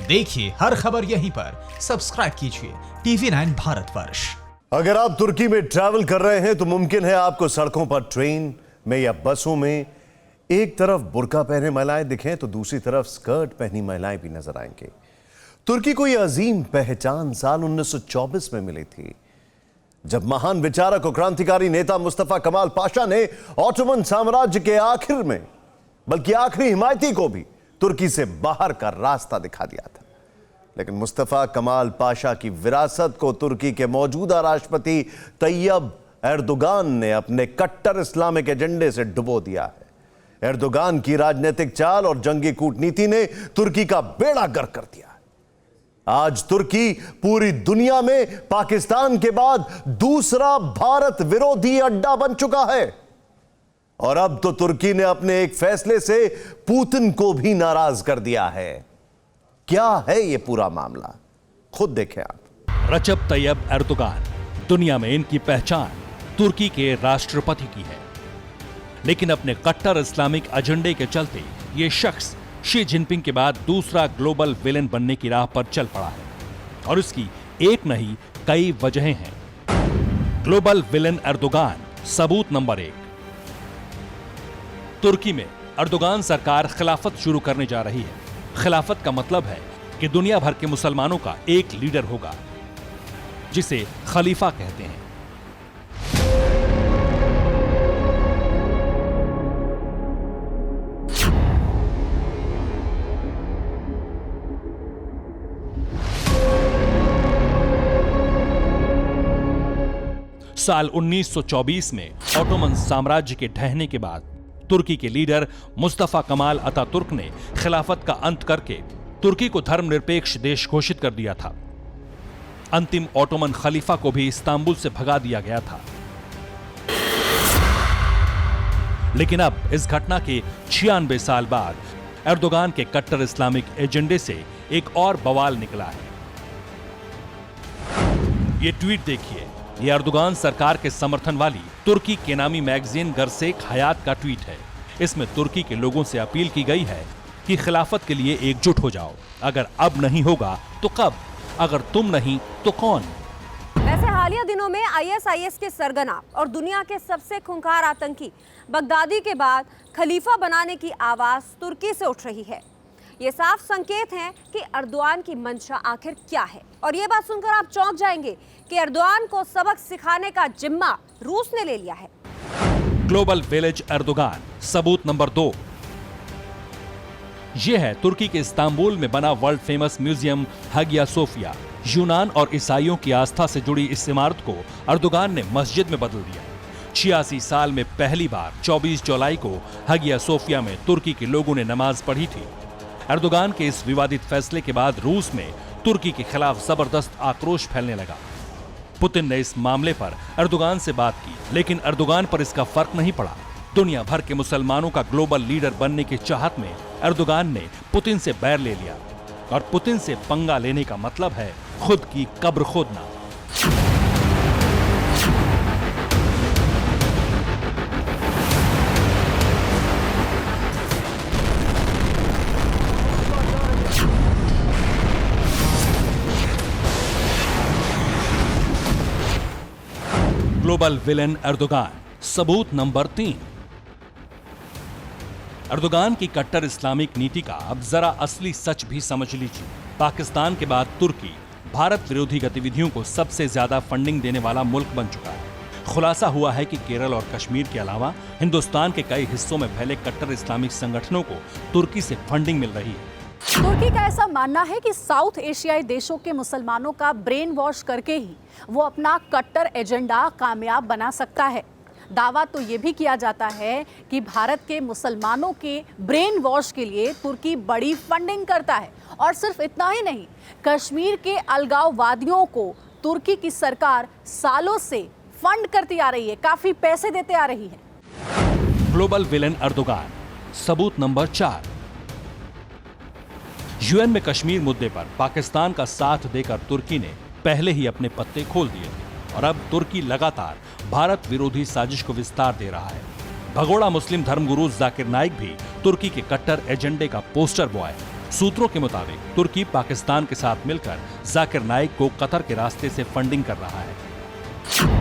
देखिए हर खबर यहीं पर, सब्सक्राइब कीजिए TV9 भारतवर्ष। अगर आप तुर्की में ट्रैवल कर रहे हैं तो मुमकिन है आपको सड़कों पर, ट्रेन में या बसों में एक तरफ बुर्का पहने महिलाएं दिखें तो दूसरी तरफ स्कर्ट पहनी महिलाएं भी नजर आएंगी। तुर्की को यह अजीम पहचान साल 1924 में मिली थी, जब महान विचारक और क्रांतिकारी नेता मुस्तफा कमाल पाशा ने ऑटोमन साम्राज्य के आखिर में, बल्कि आखिरी हिमायती को भी तुर्की से बाहर का रास्ता दिखा दिया था। लेकिन मुस्तफा कमाल पाशा की विरासत को तुर्की के मौजूदा राष्ट्रपति तैयब एर्दोगान ने अपने कट्टर इस्लामिक एजेंडे से डुबो दिया है। एर्दोगान की राजनीतिक चाल और जंगी कूटनीति ने तुर्की का बेड़ा गर्क कर दिया। आज तुर्की पूरी दुनिया में पाकिस्तान के बाद दूसरा भारत विरोधी अड्डा बन चुका है। और अब तो तुर्की ने अपने एक फैसले से पुतिन को भी नाराज कर दिया है। क्या है यह पूरा मामला, खुद देखें आप। रजब तैयब एर्दोगान, दुनिया में इनकी पहचान तुर्की के राष्ट्रपति की है, लेकिन अपने कट्टर इस्लामिक एजेंडे के चलते ये शख्स शी जिनपिंग के बाद दूसरा ग्लोबल विलेन बनने की राह पर चल पड़ा है। और इसकी एक नहीं कई वजहें हैं। ग्लोबल विलेन एर्दोगान, सबूत नंबर 1। तुर्की में एर्दोगान सरकार खिलाफत शुरू करने जा रही है। खिलाफत का मतलब है कि दुनिया भर के मुसलमानों का एक लीडर होगा, जिसे खलीफा कहते हैं। साल 1924 में ऑटोमन साम्राज्य के ढहने के बाद तुर्की के लीडर मुस्तफा कमाल अतातुर्क ने खिलाफत का अंत करके तुर्की को धर्मनिरपेक्ष देश घोषित कर दिया था। अंतिम ऑटोमन खलीफा को भी इस्तांबुल से भगा दिया गया था। लेकिन अब इस घटना के 96 साल बाद एर्दोगान के कट्टर इस्लामिक एजेंडे से एक और बवाल निकला है। ये ट्वीट देखिए, ये एर्दोगान सरकार के समर्थन वाली तुर्की के नामी मैगजीन गरसेक हयात का ट्वीट है। इसमें तुर्की के लोगों से अपील की गई है कि खिलाफत के लिए एकजुट हो जाओ। अगर अब नहीं होगा तो कब? अगर तुम नहीं तो कौन? वैसे हालिया दिनों में ISIS के सरगना और दुनिया के सबसे खूंखार आतंकी बगदादी के बाद खलीफा बनाने की आवाज तुर्की से उठ रही है। ये साफ संकेत है कि एर्दोगान की मंशा आखिर क्या है। और ये बात सुनकर आप चौंक जाएंगे कि एर्दोगान को सबक सिखाने का जिम्मा रूस ने ले लिया है। ग्लोबल विलेज एर्दोगान, सबूत नंबर 2। यह है तुर्की के इस्तांबुल में बना world famous museum Hagia Sophia. यूनान और ईसाइयों की आस्था से जुड़ी इस इमारत को एर्दोगान ने मस्जिद में बदल दिया। 86 साल में पहली बार 24 जुलाई को हागिया सोफिया में तुर्की के लोगों ने नमाज पढ़ी थी। एर्दोगान के इस विवादित फैसले के बाद रूस में तुर्की के खिलाफ जबरदस्त आक्रोश फैलने लगा। पुतिन ने इस मामले पर एर्दोगान से बात की, लेकिन एर्दोगान पर इसका फर्क नहीं पड़ा। दुनिया भर के मुसलमानों का ग्लोबल लीडर बनने की चाहत में एर्दोगान ने पुतिन से बैर ले लिया। और पुतिन से पंगा लेने का मतलब है खुद की कब्र खोदना। ग्लोबल विलेन एर्दोगान, सबूत नंबर 3। एर्दोगान की कट्टर इस्लामिक नीति का अब जरा असली सच भी समझ लीजिए। पाकिस्तान के बाद तुर्की भारत विरोधी गतिविधियों को सबसे ज्यादा फंडिंग देने वाला मुल्क बन चुका है। खुलासा हुआ है कि केरल और कश्मीर के अलावा हिंदुस्तान के कई हिस्सों में फैले कट्टर इस्लामिक संगठनों को तुर्की से फंडिंग मिल रही है। तुर्की का ऐसा मानना है कि साउथ एशियाई देशों के मुसलमानों का ब्रेन वॉश करके ही वो अपना कट्टर एजेंडा कामयाब बना सकता है। दावा तो ये भी किया जाता है कि भारत के मुसलमानों के ब्रेन वॉश के लिए तुर्की बड़ी फंडिंग करता है। और सिर्फ इतना ही नहीं, कश्मीर के अलगाववादियों को तुर्की की सरकार सालों से फंड करती आ रही है, काफी पैसे देते आ रही है। ग्लोबल विलेन एर्दोगान, सबूत नंबर 4। यूएन में कश्मीर मुद्दे पर पाकिस्तान का साथ देकर तुर्की ने पहले ही अपने पत्ते खोल दिए थे और अब तुर्की लगातार भारत विरोधी साजिश को विस्तार दे रहा है। भगोड़ा मुस्लिम धर्मगुरु जाकिर नाइक भी तुर्की के कट्टर एजेंडे का पोस्टर बॉय है। सूत्रों के मुताबिक तुर्की पाकिस्तान के साथ मिलकर जाकिर नाइक को कतर के रास्ते से फंडिंग कर रहा है।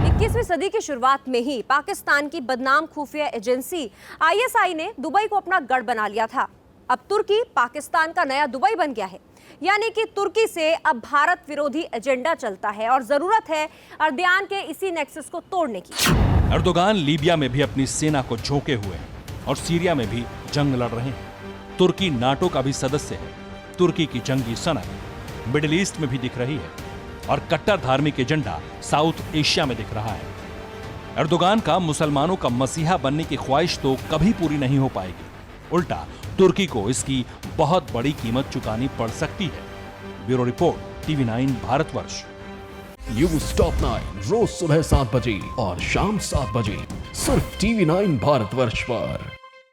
21वीं सदी की शुरुआत में ही पाकिस्तान की बदनाम खुफिया एजेंसी आईएसआई ने दुबई को अपना गढ़ बना लिया था। अब तुर्की पाकिस्तान का नया दुबई बन गया है, यानी कि तुर्की से अब भारत विरोधी एजेंडा चलता है और जरूरत है अर्दयान के इसी नेक्सस को तोड़ने की। एर्दोगान लीबिया में भी अपनी सेना को झोंके हुए हैं और सीरिया में भी जंग लड़ रहे हैं। तुर्की नाटो का भी सदस्य है। तुर्की की जंगी सनक मिडिल ईस्ट में भी दिख रही है और कट्टर धार्मिक एजेंडा साउथ एशिया में दिख रहा है। एर्दोगान का मुसलमानों का मसीहा बनने की ख्वाहिश तो कभी पूरी नहीं हो पाएगी, उल्टा तुर्की को इसकी बहुत बड़ी कीमत चुकानी पड़ सकती है। Bureau report, TV9 Bharatvarsh. News top 9 रोज सुबह 7 बजे और शाम 7 बजे सिर्फ TV9 भारतवर्ष पर।